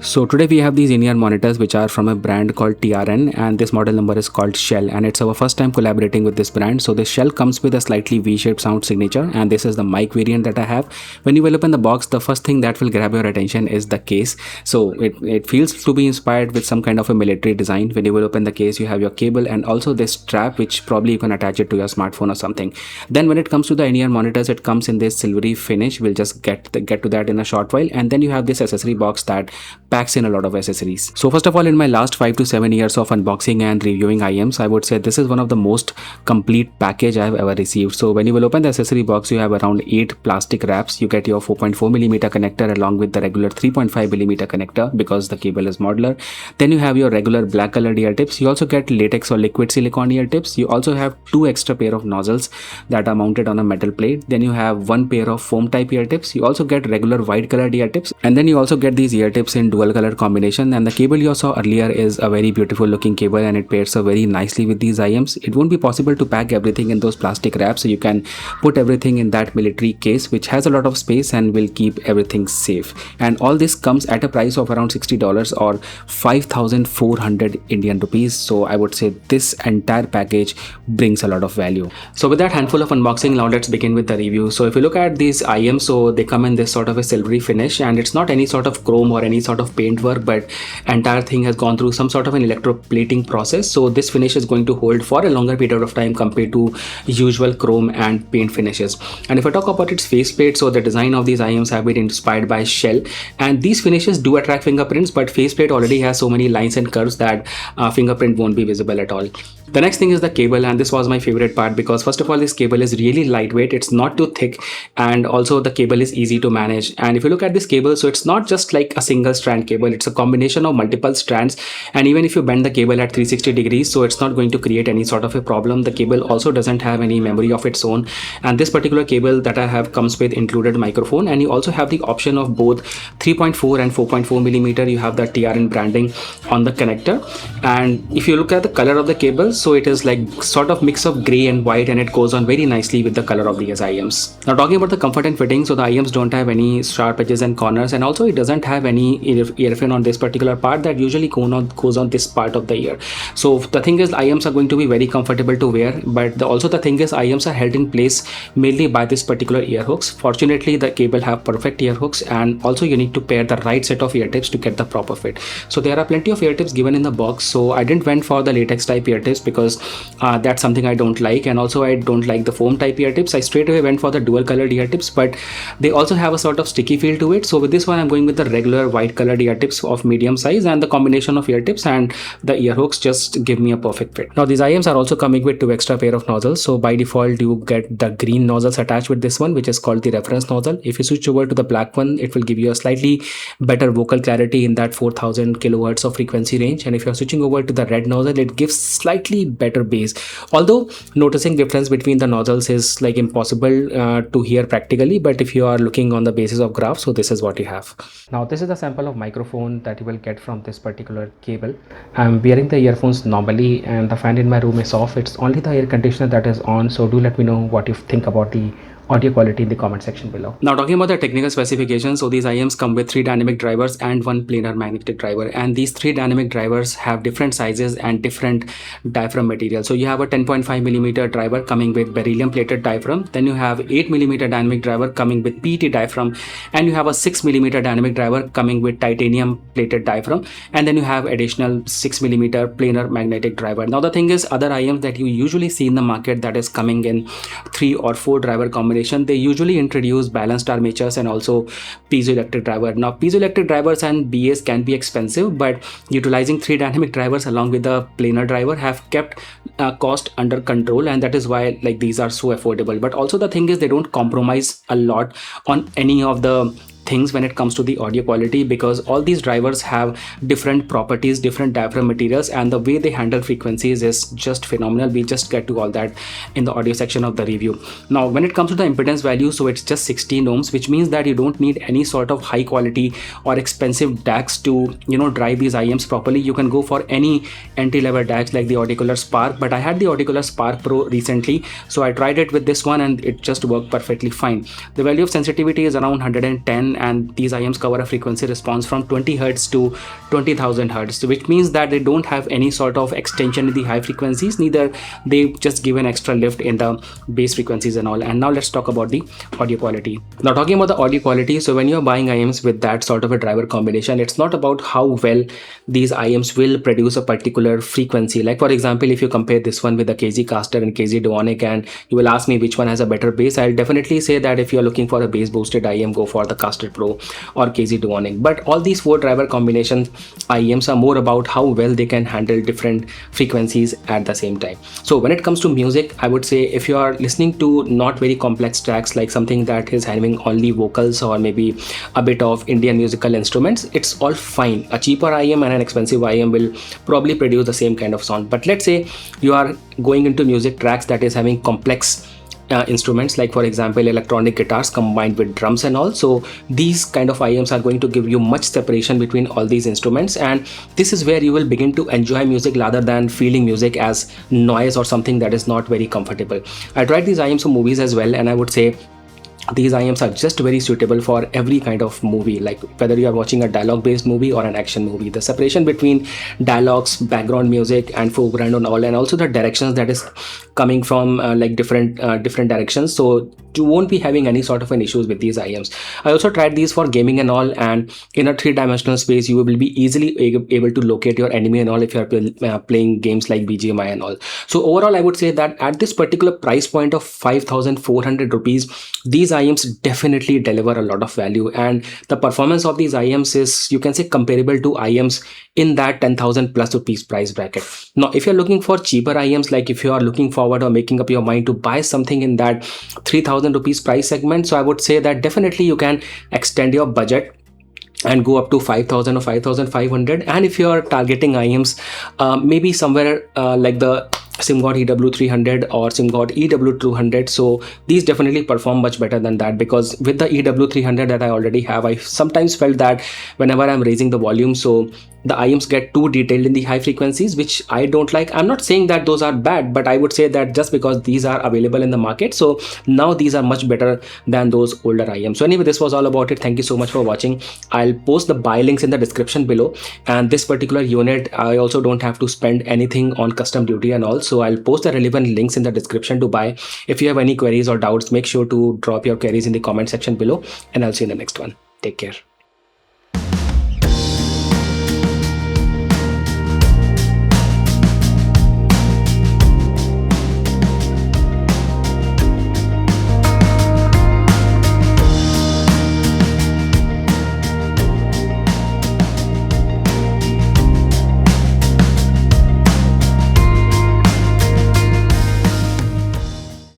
So today we have these in-ear monitors which are from a brand called TRN, and this model number is called Shell, and it's our first time collaborating with this brand. So this Shell comes with a slightly V-shaped sound signature, and this is the mic variant that I have. When you will open the box, the first thing that will grab your attention is the case. So it feels to be inspired with some kind of a military design. When you will open the case, you have your cable and also this strap which probably you can attach it to your smartphone or something. Then when it comes to the in-ear monitors, it comes in this silvery finish. We'll just get to that in a short while. And then you have this accessory box that packs in a lot of accessories. So first of all, in my last 5 to 7 years of unboxing and reviewing IEMs, I would say this is one of the most complete package I've ever received. So when you will open the accessory box, you have around 8 plastic wraps. You get your 4.4mm connector along with the regular 3.5mm connector because the cable is modular. Then you have your regular black colored ear tips. You also get latex or liquid silicone ear tips. You also have 2 extra pair of nozzles that are mounted on a metal plate. Then you have 1 pair of foam type ear tips. You also get regular white colored ear tips, and then you also get these ear tips in dual color combination. And the cable you saw earlier is a very beautiful looking cable, and it pairs up very nicely with these IEMs. It won't be possible to pack everything in those plastic wraps, so you can put everything in that military case which has a lot of space and will keep everything safe. And all this comes at a price of around $60 or 5,400 Indian rupees. So I would say this entire package brings a lot of value. So with that handful of unboxing, now let's begin with the review. So if you look at these IEMs, so they come in this sort of a silvery finish, and it's not any sort of chrome or any sort of paint work, but entire thing has gone through some sort of an electroplating process. So this finish is going to hold for a longer period of time compared to usual chrome and paint finishes. And if I talk about its faceplate, so the design of these IEMs have been inspired by Shell, and these finishes do attract fingerprints, but faceplate already has so many lines and curves that fingerprint won't be visible at all. The next thing is the cable, and this was my favorite part because first of all, this cable is really lightweight, it's not too thick, and also the cable is easy to manage. And if you look at this cable, so it's not just like a single strand cable, it's a combination of multiple strands, and even if you bend the cable at 360 degrees, so it's not going to create any sort of a problem. The cable also doesn't have any memory of its own, and this particular cable that I have comes with included microphone, and you also have the option of both 3.4 and 4.4mm. You have the TRN branding on the connector, and if you look at the color of the cable, so it is like sort of mix of gray and white, and it goes on very nicely with the color of these IEMs. Now talking about the comfort and fitting, so the IEMs don't have any sharp edges and corners, and also it doesn't have any earphone on this particular part that usually goes on this part of the ear. So the thing is, IEMs are going to be very comfortable to wear, but also the thing is, IEMs are held in place mainly by this particular ear hooks. Fortunately, the cable have perfect ear hooks, and also you need to pair the right set of ear tips to get the proper fit. So there are plenty of ear tips given in the box, so I didn't went for the latex type ear tips because that's something I don't like, and also I don't like the foam type ear tips. I straight away went for the dual colored ear tips, but they also have a sort of sticky feel to it. So with this one, I'm going with the regular white colored ear tips of medium size, and the combination of ear tips and the ear hooks just give me a perfect fit. Now these IEMs are also coming with 2 extra pair of nozzles. So by default, you get the green nozzles attached with this one, which is called the reference nozzle. If you switch over to the black one, it will give you a slightly better vocal clarity in that 4000 kilohertz of frequency range. And if you're switching over to the red nozzle, it gives slightly better bass, although noticing difference between the nozzles is like impossible to hear practically, but if you are looking on the basis of graph, so this is what you have. Now this is the sample of microphone that you will get from this particular cable. I'm wearing the earphones normally, and the fan in my room is off. It's only the air conditioner that is on, so do let me know what you think about the audio quality in the comment section below. Now talking about the technical specifications, so these IEMs come with 3 dynamic drivers and 1 planar magnetic driver, and these 3 dynamic drivers have different sizes and different diaphragm material. So you have a 10.5mm driver coming with beryllium plated diaphragm, then you have 8mm dynamic driver coming with PET diaphragm, and you have a 6mm dynamic driver coming with titanium plated diaphragm, and then you have additional 6mm planar magnetic driver. Now the thing is, other IEMs that you usually see in the market that is coming in 3 or 4 driver combination, they usually introduce balanced armatures and also piezoelectric driver. Now piezoelectric drivers and BAs can be expensive, but utilizing 3 dynamic drivers along with the planar driver have kept cost under control, and that is why like these are so affordable. But also the thing is, they don't compromise a lot on any of the things when it comes to the audio quality, because all these drivers have different properties, different diaphragm materials, and the way they handle frequencies is just phenomenal. We'll just get to all that in the audio section of the review. Now when it comes to the impedance value, so it's just 16 ohms, which means that you don't need any sort of high quality or expensive DACs to drive these IEMs properly. You can go for any entry-level DACs like the audiocular Spark, but I had the audiocular Spark Pro recently, so I tried it with this one and it just worked perfectly fine. The value of sensitivity is around 110, and these IEMs cover a frequency response from 20 Hz to 20,000 Hz, which means that they don't have any sort of extension in the high frequencies, neither they just give an extra lift in the bass frequencies and all. And now let's talk about the audio quality. Now talking about the audio quality, so when you're buying IEMs with that sort of a driver combination, it's not about how well these IEMs will produce a particular frequency. Like for example, if you compare this one with the KZ Caster and KZ Duonic, and you will ask me which one has a better bass, I'll definitely say that if you're looking for a bass boosted IEM, go for the Caster Pro or KZ Duonic. But all these four driver combinations IEMs are more about how well they can handle different frequencies at the same time. So when it comes to music, I would say if you are listening to not very complex tracks, like something that is having only vocals or maybe a bit of Indian musical instruments, it's all fine. A cheaper IEM and an expensive IEM will probably produce the same kind of sound. But let's say you are going into music tracks that is having complex instruments, like for example electronic guitars combined with drums and all. So these kind of IEMs are going to give you much separation between all these instruments, and this is where you will begin to enjoy music rather than feeling music as noise or something that is not very comfortable. I tried these IEMs for movies as well, and I would say these IEMs are just very suitable for every kind of movie, like whether you are watching a dialogue based movie or an action movie. The separation between dialogues, background music and foreground and all, and also the directions that is coming from like different directions, so you won't be having any sort of an issues with these IEMs. I also tried these for gaming and all, and in a three-dimensional space you will be easily able to locate your enemy and all if you are playing games like BGMI and all. So overall I would say that at this particular price point of 5,400 rupees, these IEMs definitely deliver a lot of value, and the performance of these IEMs is, you can say, comparable to IEMs in that 10,000 plus rupees price bracket. Now if you're looking for cheaper IEMs, like if you are looking forward or making up your mind to buy something in that 3,000 rupees price segment, so I would say that definitely you can extend your budget and go up to 5,000 or 5,500. And if you are targeting IEMs maybe somewhere like the SimGod EW300 or SimGod EW200, so these definitely perform much better than that, because with the EW300 that I already have, I sometimes felt that whenever I'm raising the volume, so the IEMs get too detailed in the high frequencies, which I don't like. I'm not saying that those are bad, but I would say that just because these are available in the market, so now these are much better than those older IEMs. So anyway, this was all about it. Thank you so much for watching. I'll post the buy links in the description below, and this particular unit I also don't have to spend anything on custom duty and all, so I'll post the relevant links in the description to buy. If you have any queries or doubts, make sure to drop your queries in the comment section below, and I'll see you in the next one. Take care.